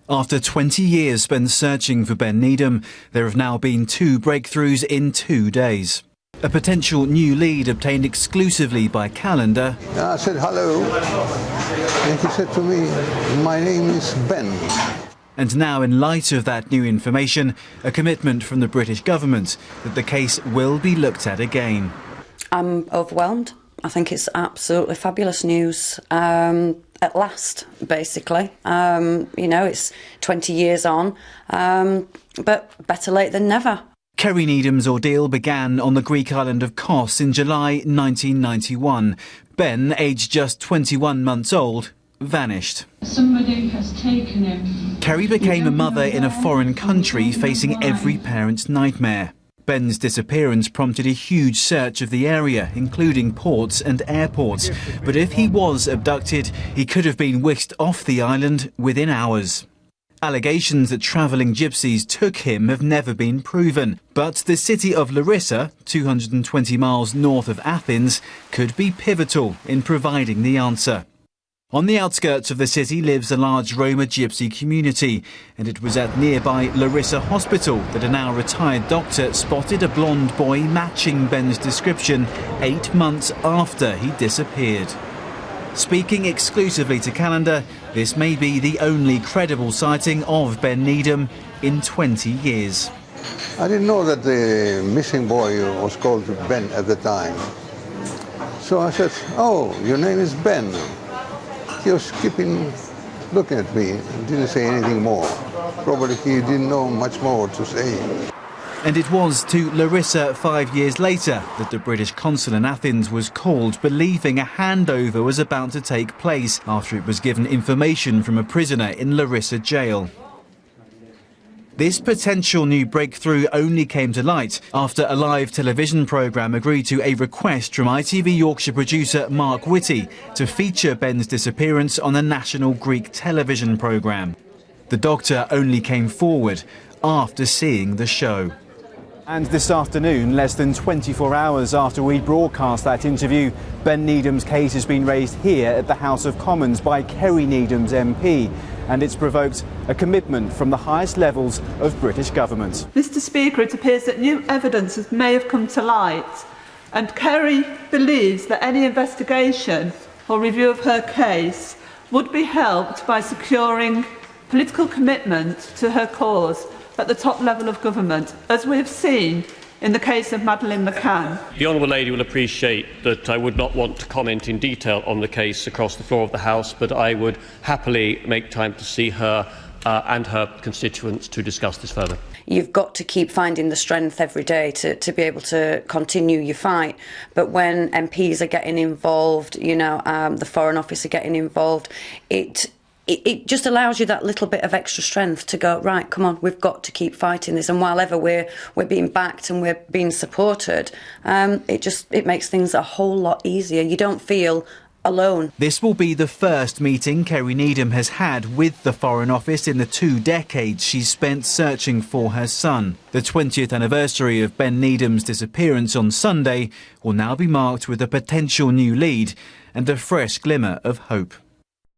After 20 years spent searching for Ben Needham, there have now been 2 breakthroughs in 2 days. A potential new lead obtained exclusively by Calendar. I said hello, and he said to me, "My name is Ben." And now, in light of that new information, a commitment from the British government that the case will be looked at again. I'm overwhelmed. I think it's absolutely fabulous news. At last, basically. It's 20 years on, but better late than never. Kerry Needham's ordeal began on the Greek island of Kos in July 1991. Ben, aged just 21 months old, vanished. Somebody has taken him. Kerry became a mother in a foreign country, facing every parent's nightmare. Ben's disappearance prompted a huge search of the area, including ports and airports. But if he was abducted, he could have been whisked off the island within hours. Allegations that travelling gypsies took him have never been proven. But the city of Larissa, 220 miles north of Athens, could be pivotal in providing the answer. On the outskirts of the city lives a large Roma gypsy community, and it was at nearby Larissa Hospital that a now retired doctor spotted a blonde boy matching Ben's description 8 months after he disappeared. Speaking exclusively to Calendar, this may be the only credible sighting of Ben Needham in 20 years. I didn't know that the missing boy was called Ben at the time. So I said, "Oh, your name is Ben." He was keeping looking at me and didn't say anything more. Probably he didn't know much more to say. And it was to Larissa 5 years later that the British consul in Athens was called, believing a handover was about to take place after it was given information from a prisoner in Larissa jail. This potential new breakthrough only came to light after a live television programme agreed to a request from ITV Yorkshire producer Mark Whitty to feature Ben's disappearance on a national Greek television programme. The doctor only came forward after seeing the show. And this afternoon, less than 24 hours after we broadcast that interview, Ben Needham's case has been raised here at the House of Commons by Kerry Needham's MP, and it's provoked a commitment from the highest levels of British government. Mr. Speaker, it appears that new evidence may have come to light, and Kerry believes that any investigation or review of her case would be helped by securing political commitment to her cause at the top level of government, as we have seen in the case of Madeleine McCann. The Honourable Lady will appreciate that I would not want to comment in detail on the case across the floor of the House, but I would happily make time to see her and her constituents to discuss this further. You've got to keep finding the strength every day to be able to continue your fight. But when MPs are getting involved, the Foreign Office are getting involved, it just allows you that little bit of extra strength to go, right, come on, we've got to keep fighting this. And while ever we're being backed and we're being supported, it makes things a whole lot easier. You don't feel alone. This will be the first meeting Kerry Needham has had with the Foreign Office in the 2 decades she's spent searching for her son. The 20th anniversary of Ben Needham's disappearance on Sunday will now be marked with a potential new lead and a fresh glimmer of hope.